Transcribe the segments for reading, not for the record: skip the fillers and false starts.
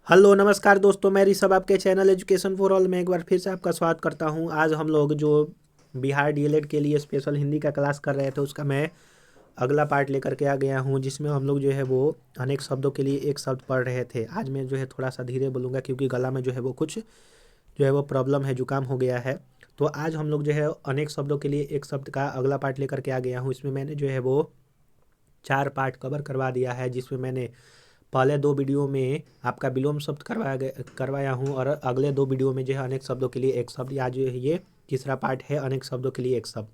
Hello नमस्कार दोस्तों, मैं ऋषभ आपके चैनल एजुकेशन फॉर ऑल में एक बार फिर से आपका स्वागत करता हूं। आज हम लोग जो बिहार डीएलएड के लिए स्पेशल हिंदी का क्लास कर रहे थे उसका मैं अगला पार्ट लेकर के आ गया हूं, जिसमें हम लोग जो है वो अनेक शब्दों के लिए एक शब्द पढ़ रहे थे। आज मैं जो है थोड़ा सा धीरे बोलूँगा क्योंकि गला में जो है वो कुछ जो है वो प्रॉब्लम है, जुकाम हो गया है। तो आज हम लोग जो है अनेक शब्दों के लिए एक शब्द का अगला पार्ट लेकर के आ गया हूँ। इसमें मैंने जो है वो 4 पार्ट कवर करवा दिया है, जिसमें मैंने पहले 2 वीडियो में आपका विलोम शब्द करवाया हूँ और अगले 2 वीडियो में जो है अनेक शब्दों के लिए एक शब्द। आज जो है ये तीसरा पार्ट है, अनेक शब्दों के लिए एक शब्द।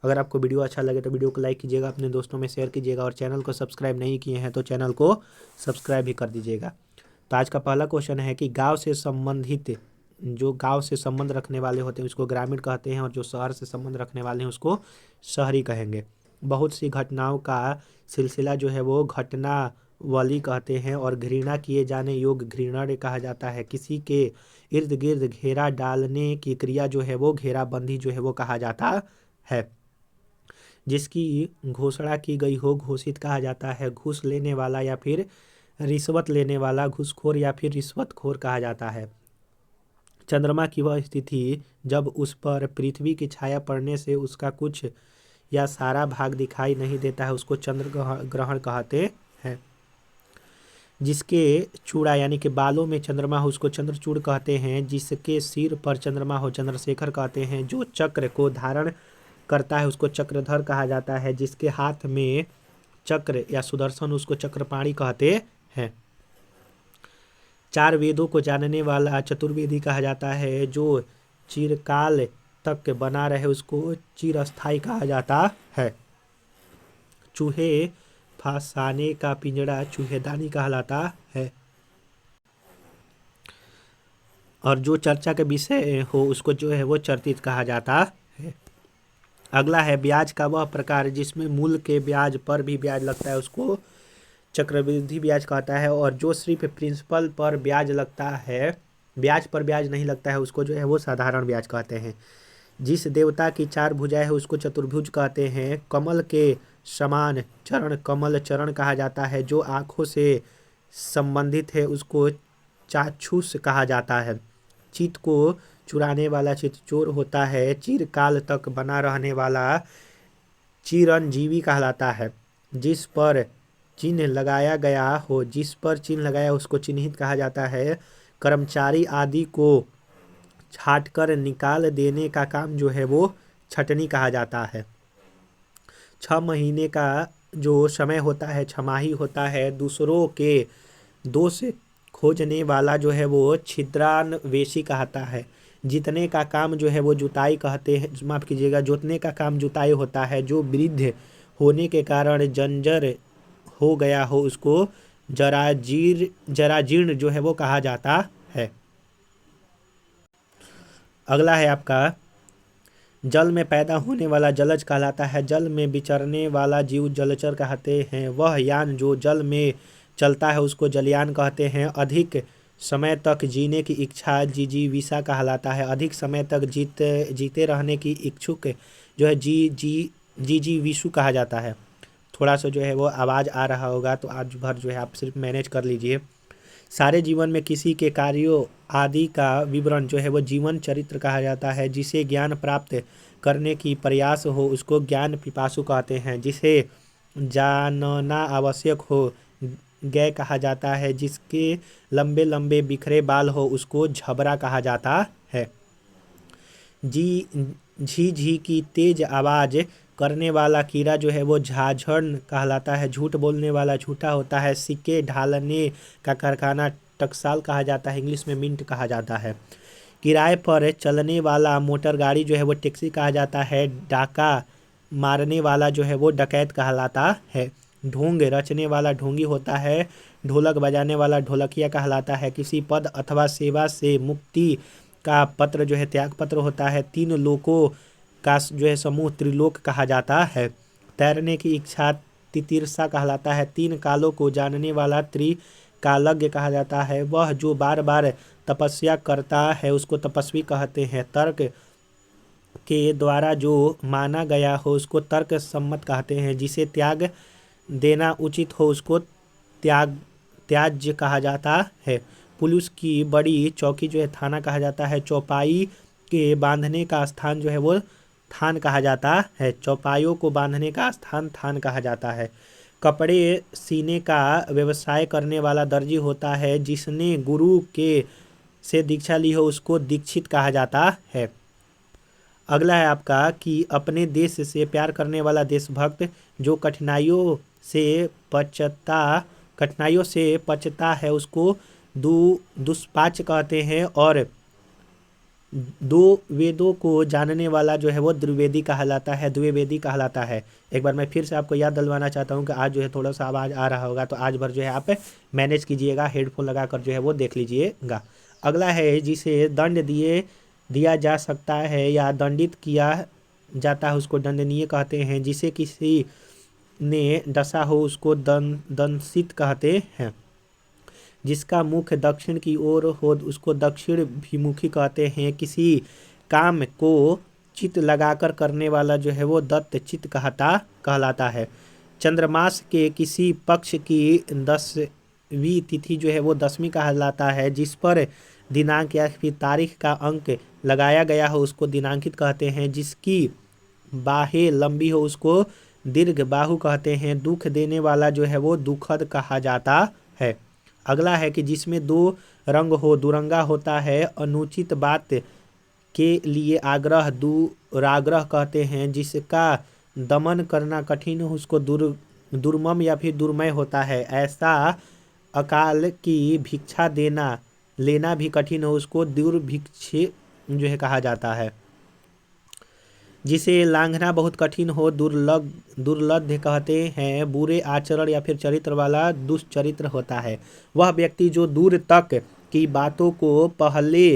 अगर आपको वीडियो अच्छा लगे तो वीडियो को लाइक कीजिएगा, अपने दोस्तों में शेयर कीजिएगा और चैनल को सब्सक्राइब नहीं किए हैं तो चैनल को सब्सक्राइब भी कर दीजिएगा। तो आज का पहला क्वेश्चन है कि गाँव से संबंधित, जो गाँव से संबंध रखने वाले होते हैं उसको ग्रामीण कहते हैं और जो शहर से संबंध रखने वाले हैं उसको शहरी कहेंगे। बहुत सी घटनाओं का सिलसिला जो है वो घटनावली कहते हैं और घृणा किए जाने योग्य घृणा कहा जाता है। किसी के इर्द गिर्द घेरा डालने की क्रिया जो है वो घेराबंदी जो है वो कहा जाता है। जिसकी घोषणा की गई हो घोषित कहा जाता है। घूस लेने वाला या फिर रिश्वत लेने वाला घूसखोर या फिर रिश्वतखोर कहा जाता है। चंद्रमा की वह स्थिति जब उस पर पृथ्वी की छाया पड़ने से उसका कुछ या सारा भाग दिखाई नहीं देता है उसको चंद्र ग्रहण कहते हैं। जिसके चूड़ा यानी कि बालों में चंद्रमा हो उसको चंद्रचूड़ कहते हैं। जिसके सिर पर चंद्रमा हो चंद्रशेखर कहते हैं। जो चक्र को धारण करता है उसको चक्रधर कहा जाता है। जिसके हाथ में चक्र या सुदर्शन उसको चक्रपाणी कहते हैं। 4 वेदों को जानने वाला चतुर्वेदी कहा जाता है। जो चिरकाल तक बना रहे उसको चिरस्थायी कहा जाता है। चूहे फंसाने का पिंजड़ा चूहेदानी कहलाता है। और जो चर्चा के विषय हो उसको जो है वो चर्चित कहा जाता है। अगला है ब्याज का वह प्रकार जिसमें मूल के ब्याज पर भी ब्याज लगता है उसको चक्रवृद्धि ब्याज कहता है। और जो सिर्फ प्रिंसिपल पर ब्याज लगता है, ब्याज पर ब्याज नहीं लगता है उसको जो है वो साधारण ब्याज कहते हैं। जिस देवता की 4 भुजाएं है उसको चतुर्भुज कहते हैं। कमल के समान चरण कमल चरण कहा जाता है। जो आँखों से संबंधित है उसको चाक्षुष कहा जाता है। चित्त को चुराने वाला चित्तचोर होता है। चिरकाल तक बना रहने वाला चिरंजीवी कहलाता है। जिस पर चिन्ह लगाया गया हो, जिस पर चिन्ह लगाया उसको चिन्हित कहा जाता है। कर्मचारी आदि को छाट कर निकाल देने का काम जो है वो छटनी कहा जाता है। 6 महीने का जो समय होता है छमाही होता है। दूसरों के दोष खोजने वाला जो है वो छिद्रान्वेषी कहता है। जीतने का काम जो है वो जुताई कहते हैं, माफ कीजिएगा, जोतने का काम जुताई होता है। जो वृद्ध होने के कारण जंजर हो गया हो उसको जराजीर्ण जो है वो कहा जाता है। अगला है आपका जल में पैदा होने वाला जलज कहलाता है। जल में विचरने वाला जीव जलचर कहते हैं। वह यान जो जल में चलता है उसको जलयान कहते हैं। अधिक समय तक जीने की इच्छा जिजीविषा कहलाता है। अधिक समय तक जीते रहने की इच्छुक जो है जिजीविषु कहा जाता है। थोड़ा सा जो है वो आवाज़ आ रहा होगा तो आज भर जो है आप सिर्फ मैनेज कर लीजिए। सारे जीवन में किसी के कार्यों आदि का विवरण जो है वो जीवन चरित्र कहा जाता है। जिसे ज्ञान प्राप्त करने की प्रयास हो उसको ज्ञान पिपासु कहते हैं। जिसे जानना आवश्यक हो गय कहा जाता है। जिसके लंबे लंबे बिखरे बाल हो उसको झबरा कहा जाता है। जी झी झी की तेज आवाज़ करने वाला कीड़ा जो है वो झाझड़ कहलाता है। झूठ बोलने वाला झूठा होता है। सिक्के ढालने का कारखाना टकसाल कहा जाता है, इंग्लिश में मिंट कहा जाता है। किराए पर चलने वाला मोटर गाड़ी जो है वो टैक्सी कहा जाता है। डाका मारने वाला जो है वो डकैत कहलाता है। ढोंग रचने वाला ढोंगी होता है। ढोलक बजाने वाला ढोलकिया कहलाता है। किसी पद अथवा सेवा से मुक्ति का पत्र जो है त्याग पत्र होता है। 3 लोकों का जो है समूह त्रिलोक कहा जाता है। तैरने की इच्छा तितिर्षा कहलाता है। 3 कालों को जानने वाला त्रिकालज्ञ कहा जाता है। वह जो बार बार तपस्या करता है उसको तपस्वी कहते हैं। तर्क के द्वारा जो माना गया हो उसको तर्क सम्मत कहते हैं। जिसे त्याग देना उचित हो उसको त्याज्य कहा जाता है। पुलिस की बड़ी चौकी जो है थाना कहा जाता है। चौपाई के बांधने का स्थान जो है वो थान कहा जाता है। चौपाइयों को बांधने का स्थान थान कहा जाता है। कपड़े सीने का व्यवसाय करने वाला दर्जी होता है। जिसने गुरु के से दीक्षा ली हो उसको दीक्षित कहा जाता है। अगला है आपका कि अपने देश से प्यार करने वाला देशभक्त जो कठिनाइयों से पचता है उसको दुष्पाच कहते हैं। और दो वेदों को जानने वाला जो है वो द्विवेदी कहलाता है। एक बार मैं फिर से आपको याद दिलवाना चाहता हूँ कि आज जो है थोड़ा सा आवाज़ आ रहा होगा, तो आज भर जो है आप मैनेज कीजिएगा, हेडफोन लगाकर जो है वो देख लीजिएगा। अगला है जिसे दंड दिया जा सकता है या दंडित किया जाता है उसको दंडनीय कहते हैं। जिसे किसी ने डसा हो उसको दंशित कहते हैं। जिसका मुख दक्षिण की ओर हो उसको दक्षिण भिमुखी कहते हैं। किसी काम को चित लगाकर करने वाला जो है वो दत्त चित कहलाता है। चंद्रमास के किसी पक्ष की 10वीं तिथि जो है वो 10वीं कहलाता है। जिस पर दिनांक या फिर तारीख का अंक लगाया गया हो उसको दिनांकित कहते हैं। जिसकी बाहें लंबी हो उसको दीर्घ बाहु कहते हैं। दुख देने वाला जो है वो दुखद कहा जाता है। अगला है कि जिसमें दो रंग हो दुरंगा होता है। अनुचित बात के लिए आग्रह दुराग्रह कहते हैं। जिसका दमन करना कठिन हो उसको दुर्मम या फिर दुर्मय होता है। ऐसा अकाल की भिक्षा लेना भी कठिन हो उसको दुर्भिक्ष जो है कहा जाता है। जिसे लांघना बहुत कठिन हो दुर्लभ कहते हैं। बुरे आचरण या फिर चरित्र वाला दुष्चरित्र होता है। वह व्यक्ति जो दूर तक की बातों को पहले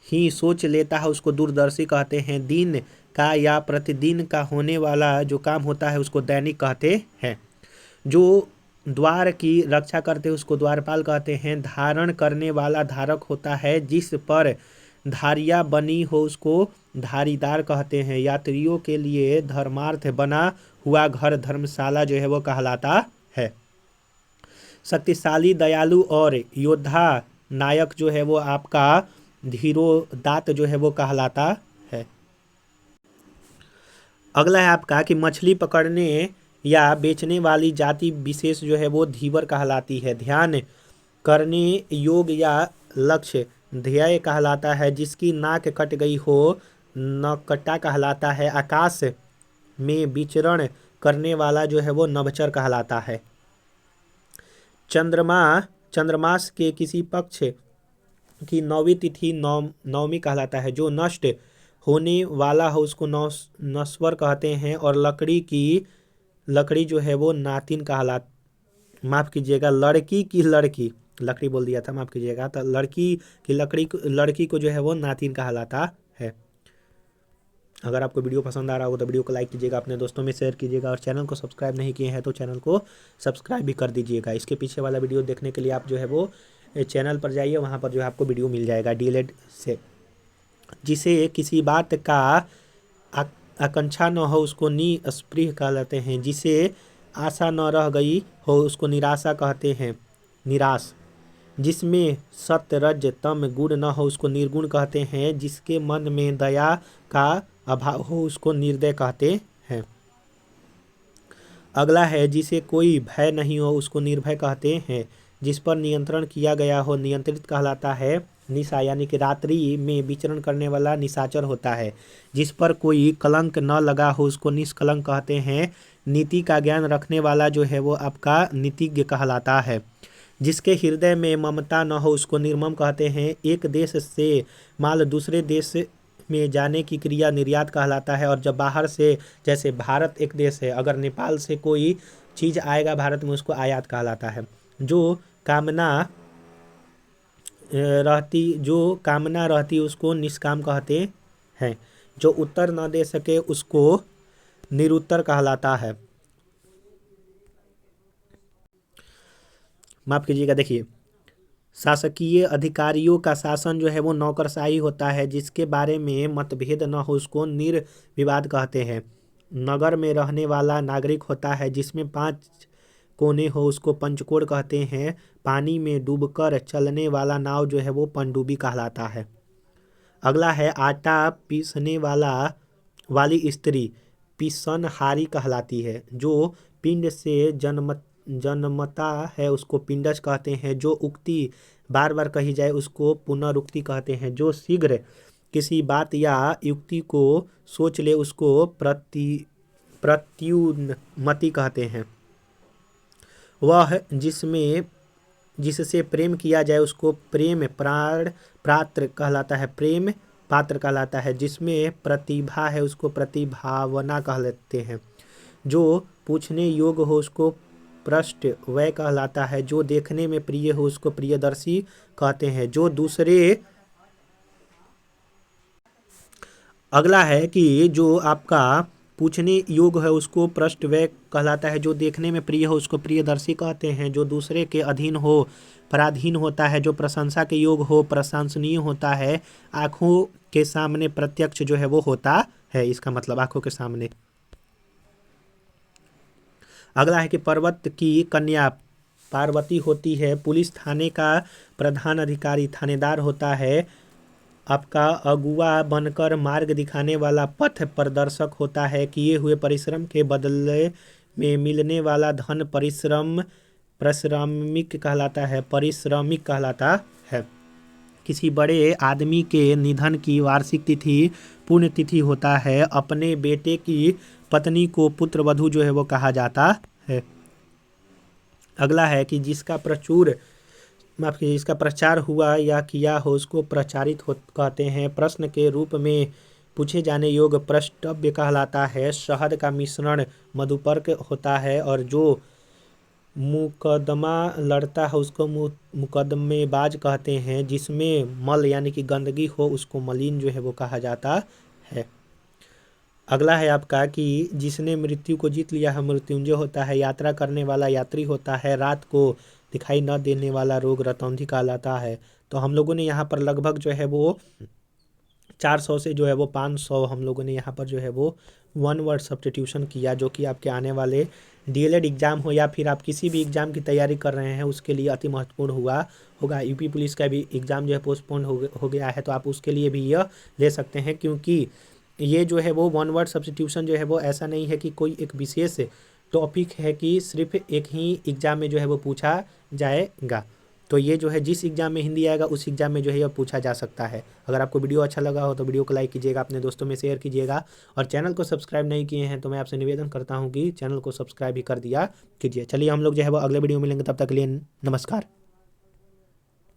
ही सोच लेता है उसको दूरदर्शी कहते हैं। दिन का या प्रतिदिन का होने वाला जो काम होता है उसको दैनिक कहते हैं। जो द्वार की रक्षा करते हैं उसको द्वारपाल कहते हैं। धारण करने वाला धारक होता है। जिस पर धारिया बनी हो उसको धारीदार कहते हैं। यात्रियों के लिए धर्मार्थ बना हुआ घर धर्मशाला जो है वो कहलाता है। शक्तिशाली दयालु और योद्धा नायक जो है वो आपका धीरोदात्त जो है वो कहलाता है। अगला है आपका कि मछली पकड़ने या बेचने वाली जाति विशेष जो है वो धीवर कहलाती है। ध्यान करने योग या लक्ष्य ध्येय कहलाता है। जिसकी नाक कट गई हो नकटा कहलाता है। आकाश में विचरण करने वाला जो है वो नभचर कहलाता है। चंद्रमास के किसी पक्ष की 9वीं तिथि नवमी कहलाता है। जो नष्ट होने वाला हो उसको नश्वर कहते हैं। और लकड़ी जो है वो नातिन माफ कीजिएगा, लकड़ी बोल दिया था, माफ कीजिएगा। तो लड़की को जो है वो नातिन कहलाता है। अगर आपको वीडियो पसंद आ रहा हो तो वीडियो को लाइक कीजिएगा, अपने दोस्तों में शेयर कीजिएगा, और चैनल को सब्सक्राइब नहीं किए हैं तो चैनल को सब्सक्राइब भी कर दीजिएगा। इसके पीछे वाला वीडियो देखने के लिए आप जो है वो चैनल पर जाइए, वहाँ पर जो है आपको वीडियो मिल जाएगा डीएलएड से। जिसे किसी बात का आकांक्षा न हो उसको निस्पृह कहलाते हैं। जिसे आशा न रह गई हो उसको निराशा कहते हैं। निराश जिसमें सत्य रज तम गुण न हो उसको निर्गुण कहते हैं। जिसके मन में दया का अभाव हो उसको निर्दय कहते हैं। अगला है जिसे कोई भय नहीं हो उसको निर्भय कहते हैं। जिस पर नियंत्रण किया गया हो नियंत्रित कहलाता है। निशा यानी कि रात्रि में विचरण करने वाला निशाचर होता है। जिस पर कोई कलंक न लगा हो उसको निष्कलंक कहते हैं। नीति का ज्ञान रखने वाला जो है वो आपका नीतिज्ञ कहलाता है। जिसके हृदय में ममता न हो उसको निर्मम कहते हैं। एक देश से माल दूसरे देश में जाने की क्रिया निर्यात कहलाता है। और जब बाहर से, जैसे भारत एक देश है, अगर नेपाल से कोई चीज़ आएगा भारत में उसको आयात कहलाता है। जो कामना रहती उसको निष्काम कहते हैं। जो उत्तर न दे सके उसको निरुत्तर कहलाता है। माफ कीजिएगा, देखिए, शासकीय अधिकारियों का शासन जो है वो नौकरशाही होता है। जिसके बारे में मतभेद न हो उसको निर्विवाद कहते हैं। नगर में रहने वाला नागरिक होता है। जिसमें 5 कोने हो उसको पंचकोण कहते हैं। पानी में डूबकर चलने वाला नाव जो है वो पनडुब्बी कहलाता है। अगला है आटा पीसने वाली स्त्री पीसनहारी कहलाती है। जो पिंड से जन्मता है उसको पिंडज कहते हैं। जो उक्ति बार बार कही जाए उसको पुनरुक्ति कहते हैं। जो शीघ्र किसी बात या युक्ति को सोच ले उसको प्रत्युन्मति कहते हैं। वह जिससे प्रेम किया जाए उसको प्रेम पात्र कहलाता है। प्रेम पात्र कहलाता है। जिसमें प्रतिभा है उसको प्रतिभावना कहलाते हैं। जो पूछने योग्य हो उसको पृष्ठ वह कहलाता है। जो देखने में प्रिय हो उसको प्रियदर्शी कहते हैं। जो दूसरे अगला है कि जो आपका पूछने योग्य है उसको पृष्ठ वह कहलाता है। जो देखने में प्रिय हो उसको प्रियदर्शी कहते हैं। जो दूसरे के अधीन हो पराधीन होता है। जो प्रशंसा के योग्य हो प्रशंसनीय होता है। आँखों के सामने प्रत्यक्ष जो है वो होता है। इसका मतलब आँखों के सामने। अगला है कि पर्वत की कन्या पार्वती होती है। पुलिस थाने का प्रधान अधिकारी थानेदार होता है। आपका अगुआ बनकर मार्ग दिखाने वाला पथ प्रदर्शक होता है। किए हुए परिश्रम के बदले में मिलने वाला धन पारिश्रमिक कहलाता है। किसी बड़े आदमी के निधन की वार्षिक तिथि पुण्यतिथि होता है। अपने बेटे की पत्नी को पुत्रवधू जो है वो कहा जाता है। अगला है कि जिसका प्रचार हुआ या किया हो उसको प्रचारित कहते हैं। प्रश्न के रूप में पूछे जाने योग्य प्रश्नव्य कहलाता है। शहद का मिश्रण मधुपर्क होता है। और जो मुकदमा लड़ता है उसको मुकदमेबाज कहते हैं। जिसमें मल यानी कि गंदगी हो उसको मलिन जो है वो कहा जाता है। अगला है आपका कि जिसने मृत्यु को जीत लिया है मृत्युंजय होता है। यात्रा करने वाला यात्री होता है। रात को दिखाई न देने वाला रोग रतौंधी कहलाता है। तो हम लोगों ने यहाँ पर लगभग जो है वो 400 से जो है वो 500 हम लोगों ने यहाँ पर जो है वो वन वर्ड सब्स्टिट्यूशन किया। जो कि आपके आने वाले डीएलएड एग्ज़ाम हो या फिर आप किसी भी एग्ज़ाम की तैयारी कर रहे हैं उसके लिए अति महत्वपूर्ण होगा। यूपी पुलिस का भी एग्ज़ाम जो है पोस्टपोन हो गया है तो आप उसके लिए भी यह ले सकते हैं। क्योंकि ये जो है वो वन वर्ड सब्स्टिट्यूशन जो है वो ऐसा नहीं है कि कोई एक विशेष टॉपिक है कि सिर्फ एक ही एग्ज़ाम में जो है वो पूछा जाएगा। तो ये जो है जिस एग्ज़ाम में हिंदी आएगा उस एग्ज़ाम में जो है यह पूछा जा सकता है। अगर आपको वीडियो अच्छा लगा हो तो वीडियो को लाइक कीजिएगा, अपने दोस्तों में शेयर कीजिएगा। और चैनल को सब्सक्राइब नहीं किए हैं तो मैं आपसे निवेदन करता हूँ कि चैनल को सब्सक्राइब भी कर दिया कीजिए। चलिए हम लोग जो है वो अगले वीडियो में मिलेंगे, तब तक के लिए नमस्कार।